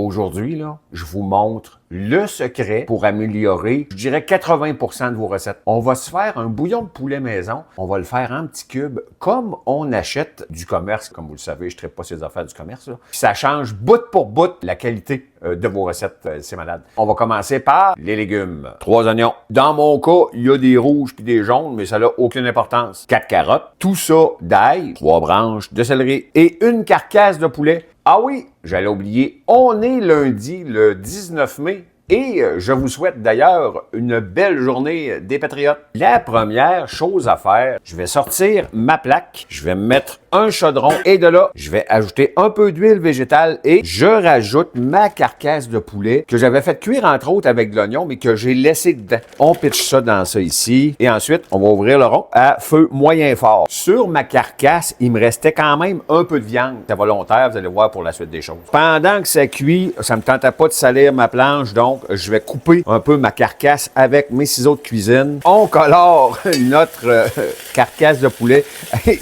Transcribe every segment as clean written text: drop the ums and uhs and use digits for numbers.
Aujourd'hui, là, je vous montre le secret pour améliorer, je dirais 80% de vos recettes. On va se faire un bouillon de poulet maison. On va le faire en petits cubes comme on achète du commerce. Comme vous le savez, je ne traite pas ces affaires du commerce. Là. Puis ça change bout pour bout la qualité de vos recettes. C'est malade. On va commencer par les légumes. 3 oignons. Dans mon cas, il y a des rouges puis des jaunes, mais ça n'a aucune importance. 4 carottes. Tout ça d'ail. 3 branches de céleri et une carcasse de poulet. Ah oui, j'allais oublier, on est lundi, le 19 mai, et je vous souhaite d'ailleurs une belle journée des Patriotes. La première chose à faire, je vais sortir ma plaque, je vais mettre un chaudron et de là, je vais ajouter un peu d'huile végétale et je rajoute ma carcasse de poulet que j'avais fait cuire entre autres avec de l'oignon, mais que j'ai laissé dedans. On pitche ça dans ça ici et ensuite, on va ouvrir le rond à feu moyen fort. Sur ma carcasse, il me restait quand même un peu de viande. C'est volontaire, vous allez voir pour la suite des choses. Pendant que ça cuit, ça me tentait pas de salir ma planche, donc je vais couper un peu ma carcasse avec mes ciseaux de cuisine. On colore notre carcasse de poulet.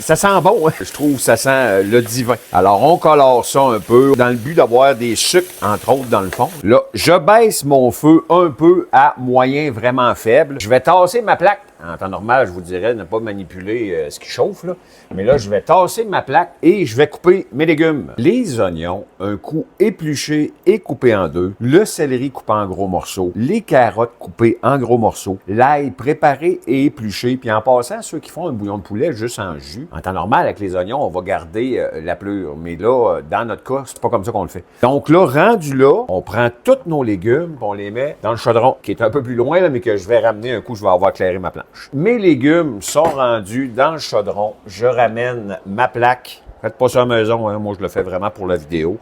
Ça sent bon, hein? Je trouve que ça sent le divin. Alors, on colore ça un peu dans le but d'avoir des sucres, entre autres, dans le fond. Là, je baisse mon feu un peu à moyen vraiment faible. Je vais tasser ma plaque. En temps normal, je vous dirais de ne pas manipuler ce qui chauffe, là. Mais là, je vais tasser ma plaque et je vais couper mes légumes. Les oignons, un coup épluché et coupé en deux. Le céleri coupé en gros morceaux. Les carottes coupées en gros morceaux. L'ail préparé et épluché. Puis en passant, ceux qui font un bouillon de poulet juste en jus, en temps normal, avec les oignons, on va garder la pleure. Mais là, dans notre cas, c'est pas comme ça qu'on le fait. Donc là, rendu là, on prend tous nos légumes et on les met dans le chaudron, qui est un peu plus loin, là, mais que je vais ramener un coup, je vais avoir éclairé ma planche. Mes légumes sont rendus dans le chaudron. Je ramène ma plaque. Faites pas ça à la maison, hein? Moi je le fais vraiment pour la vidéo.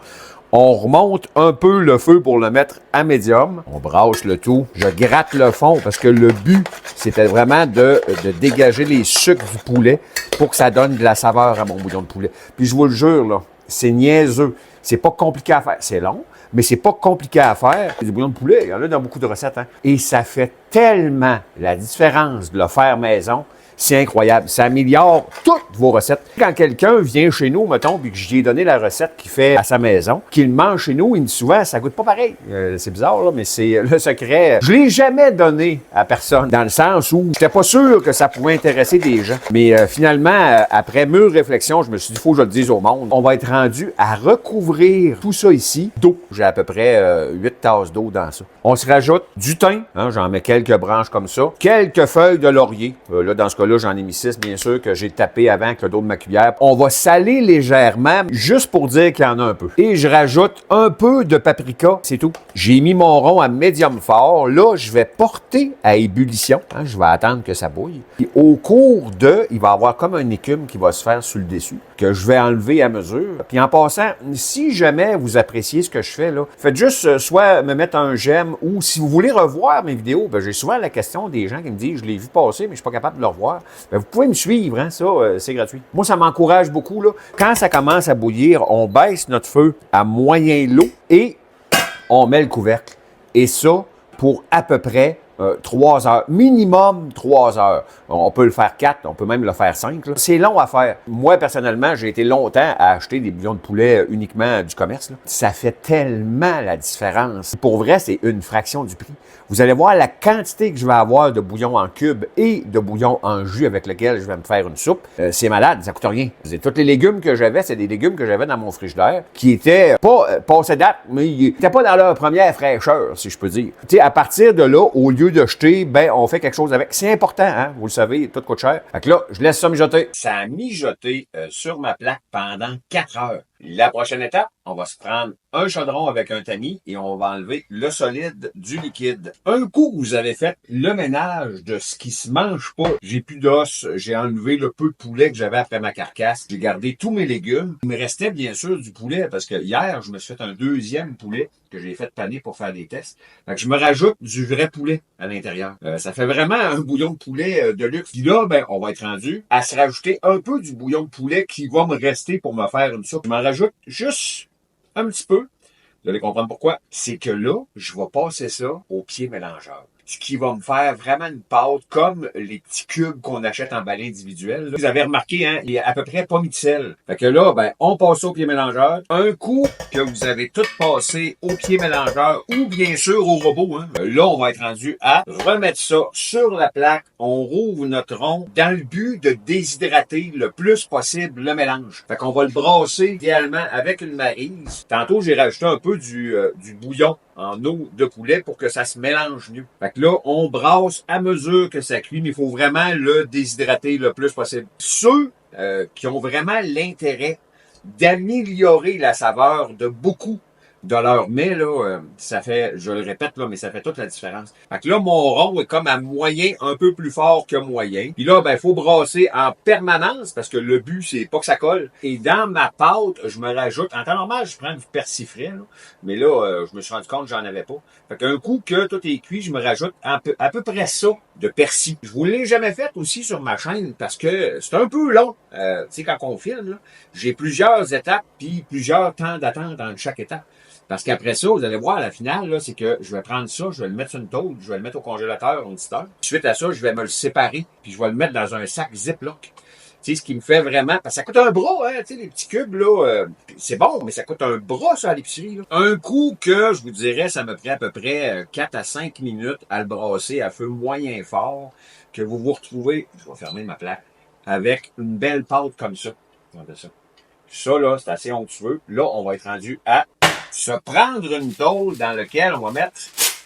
On remonte un peu le feu pour le mettre à médium. On brasse le tout. Je gratte le fond parce que le but, c'était vraiment de dégager les sucres du poulet pour que ça donne de la saveur à mon bouillon de poulet. Puis je vous le jure, là, c'est niaiseux. C'est pas compliqué à faire. C'est long, mais c'est pas compliqué à faire. Du bouillon de poulet, il y en a dans beaucoup de recettes. Hein? Et ça fait tellement la différence de le faire maison. C'est incroyable. Ça améliore toutes vos recettes. Quand quelqu'un vient chez nous, mettons, puis que j'y ai donné la recette qu'il fait à sa maison, qu'il mange chez nous, il me dit souvent, ça goûte pas pareil. C'est bizarre, là, mais c'est le secret. Je l'ai jamais donné à personne, dans le sens où j'étais pas sûr que ça pouvait intéresser des gens. Mais finalement, après mûre réflexion, je me suis dit, il faut que je le dise au monde. On va être rendu à recouvrir tout ça ici d'eau. J'ai à peu près 8 tasses d'eau dans ça. On se rajoute du thym, hein, j'en mets quelques branches comme ça, quelques feuilles de laurier. Là, dans ce cas-là, j'en ai mis 6, bien sûr, que j'ai tapé avant avec le dos de ma cuillère. On va saler légèrement, juste pour dire qu'il y en a un peu. Et je rajoute un peu de paprika, c'est tout. J'ai mis mon rond à médium fort. Là, je vais porter à ébullition. Hein, je vais attendre que ça bouille. Et au cours il va y avoir comme un écume qui va se faire sur le dessus, que je vais enlever à mesure. Puis en passant, si jamais vous appréciez ce que je fais, là, faites juste soit me mettre un j'aime ou si vous voulez revoir mes vidéos, ben, j'ai souvent la question des gens qui me disent « Je l'ai vu passer, mais je suis pas capable de le revoir. » Ben, vous pouvez me suivre, hein, ça, c'est gratuit. Moi, ça m'encourage beaucoup, là. Quand ça commence à bouillir, on baisse notre feu à moyen lot et on met le couvercle. Et ça, pour à peu près 3 heures. Minimum 3 heures. On peut le faire 4, on peut même le faire 5. Là. C'est long à faire. Moi, personnellement, j'ai été longtemps à acheter des bouillons de poulet uniquement du commerce. Là. Ça fait tellement la différence. Pour vrai, c'est une fraction du prix. Vous allez voir la quantité que je vais avoir de bouillon en cube et de bouillon en jus avec lequel je vais me faire une soupe. C'est malade, ça coûte rien. Tous les légumes que j'avais, c'est des légumes que j'avais dans mon frigidaire qui étaient pas passés date, mais ils n'étaient pas dans leur première fraîcheur, si je peux dire. Tu sais, à partir de là, au lieu de jeter, ben, on fait quelque chose avec. C'est important, hein? Vous le savez, tout coûte cher. Fait que là, je laisse ça mijoter. Ça a mijoté sur ma plaque pendant 4 heures. La prochaine étape, on va se prendre un chaudron avec un tamis et on va enlever le solide du liquide. Un coup que vous avez fait le ménage de ce qui se mange pas, j'ai plus d'os, j'ai enlevé le peu de poulet que j'avais après ma carcasse, j'ai gardé tous mes légumes. Il me restait bien sûr du poulet parce que hier, je me suis fait un deuxième poulet que j'ai fait paner pour faire des tests. Fait que je me rajoute du vrai poulet à l'intérieur. Ça fait vraiment un bouillon de poulet de luxe. Puis là, ben, on va être rendu à se rajouter un peu du bouillon de poulet qui va me rester pour me faire une soupe. Je m'en rajoute juste un petit peu. Vous allez comprendre pourquoi. C'est que là, je vais passer ça au pied mélangeur. ce qui va me faire vraiment une pâte comme les petits cubes qu'on achète en balai individuel. Là. Vous avez remarqué, hein, il y a à peu près pas mis de sel. Fait que là, ben, on passe ça au pied mélangeur. Un coup que vous avez tout passé au pied mélangeur ou bien sûr au robot, hein, là, on va être rendu à remettre ça sur la plaque. On rouvre notre rond dans le but de déshydrater le plus possible le mélange. Fait qu'on va le brasser idéalement avec une maryse. Tantôt, j'ai rajouté un peu du bouillon en eau de poulet pour que ça se mélange mieux. Fait que là, on brasse à mesure que ça cuit, mais il faut vraiment le déshydrater le plus possible. Ceux qui ont vraiment l'intérêt d'améliorer la saveur de beaucoup de leur mets, là, ça fait, je le répète, là, mais ça fait toute la différence. Fait que là, mon rond est comme à moyen, un peu plus fort que moyen. Puis là, ben, faut brasser en permanence, parce que le but, c'est pas que ça colle. Et dans ma pâte, je me rajoute, en temps normal, je prends du persil frais, là, mais là, je me suis rendu compte que j'en avais pas. Fait qu'un coup que tout est cuit, je me rajoute à peu près ça de persil. Je vous l'ai jamais fait aussi sur ma chaîne, parce que c'est un peu long. Tu sais, quand on filme, là, j'ai plusieurs étapes, puis plusieurs temps d'attente dans chaque étape. Parce qu'après ça, vous allez voir à la finale, là, c'est que je vais prendre ça, je vais le mettre sur une tôle, je vais le mettre au congélateur une petite heure. Suite à ça, je vais me le séparer, puis je vais le mettre dans un sac Ziploc. Tu sais, ce qui me fait vraiment... Parce que ça coûte un bras, hein, tu sais, les petits cubes, là, c'est bon, mais ça coûte un bras, ça, à l'épicerie, là. Un coup que, je vous dirais, ça me prend à peu près 4 à 5 minutes à le brasser à feu moyen fort, que vous vous retrouvez, je vais fermer ma plaque, avec une belle pâte comme ça. Regardez ça. Ça, là, c'est assez onctueux. Là, on va être rendu à se prendre une tôle dans laquelle on va mettre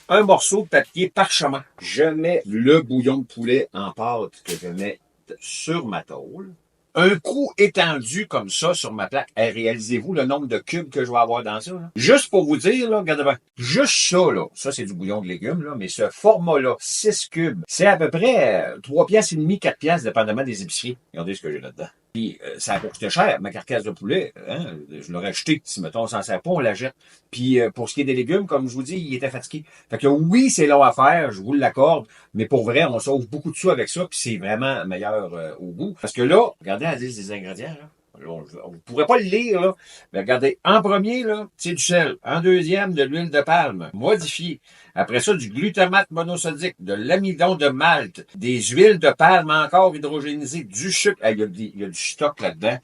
un morceau de papier parchemin. Je mets le bouillon de poulet en pâte que je mets sur ma tôle. Un coup étendu comme ça sur ma plaque. Hey, réalisez-vous le nombre de cubes que je vais avoir dans ça? Là? Juste pour vous dire, là, regardez bien. Juste ça, là. Ça, c'est du bouillon de légumes, là. Mais ce format-là, 6 cubes, c'est à peu près 3 piastres et demi, 4 piastres, dépendamment des épiceries. Regardez ce que j'ai là-dedans. Puis ça a coûté cher, ma carcasse de poulet, hein, je l'aurais acheté. Si, mettons, on s'en sert pas, on la jette. Puis pour ce qui est des légumes, comme je vous dis, il était fatigué. Fait que oui, c'est long à faire, je vous l'accorde, mais pour vrai, on sauve beaucoup de sous avec ça, puis c'est vraiment meilleur au goût. Parce que là, regardez la liste des ingrédients, là. On ne pourrait pas le lire, là. Mais regardez, en premier, là, c'est du sel. En deuxième, de l'huile de palme, modifiée. Après ça, du glutamate monosodique, de l'amidon de malt, des huiles de palme encore hydrogénisées, du sucre. Il y a du stock là-dedans.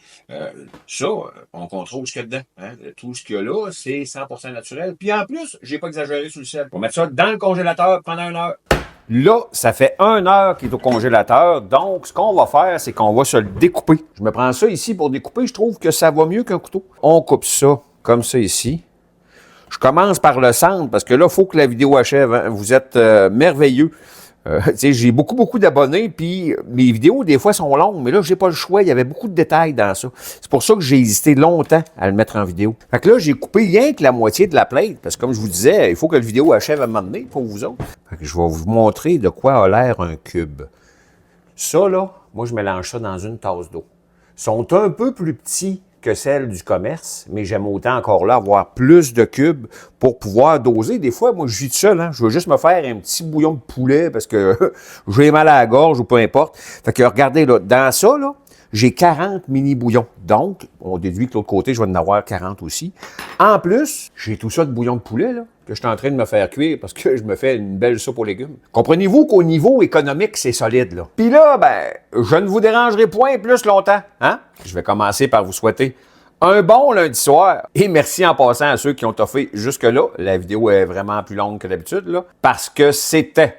Ça, on contrôle ce qu'il y a dedans. Hein. Tout ce qu'il y a là, c'est 100% naturel. Puis en plus, j'ai pas exagéré sur le sel. On va mettre ça dans le congélateur pendant 1 heure. Là, ça fait 1 heure qu'il est au congélateur. Donc, ce qu'on va faire, c'est qu'on va se le découper. Je me prends ça ici pour découper. Je trouve que ça va mieux qu'un couteau. On coupe ça comme ça ici. Je commence par le centre parce que là, il faut que la vidéo achève. Hein. Vous êtes merveilleux. J'ai beaucoup d'abonnés, puis mes vidéos, des fois, sont longues, mais là, j'ai pas le choix. Il y avait beaucoup de détails dans ça. C'est pour ça que j'ai hésité longtemps à le mettre en vidéo. Fait que là, j'ai coupé rien que la moitié de la plate, parce que comme je vous disais, il faut que la vidéo achève à un moment donné pour vous autres. Fait que je vais vous montrer de quoi a l'air un cube. Ça, là, moi, je mélange ça dans une tasse d'eau. Ils sont un peu plus petits que celles du commerce, mais j'aime autant encore là avoir plus de cubes pour pouvoir doser. Des fois, moi, je vis tout seul, hein. Je veux juste me faire un petit bouillon de poulet parce que j'ai mal à la gorge ou peu importe. Fait que regardez, là, dans ça, là, j'ai 40 mini-bouillons. Donc, on déduit que de l'autre côté, je vais en avoir 40 aussi. En plus, j'ai tout ça de bouillon de poulet, là, que je suis en train de me faire cuire parce que je me fais une belle soupe aux légumes. Comprenez-vous qu'au niveau économique, c'est solide, là. Puis là, ben, je ne vous dérangerai point plus longtemps, hein? Je vais commencer par vous souhaiter un bon lundi soir. Et merci en passant à ceux qui ont toffé jusque-là. La vidéo est vraiment plus longue que d'habitude, là, parce que c'était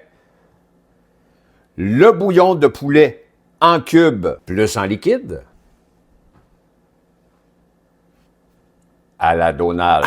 le bouillon de poulet en cube plus en liquide à la Donald.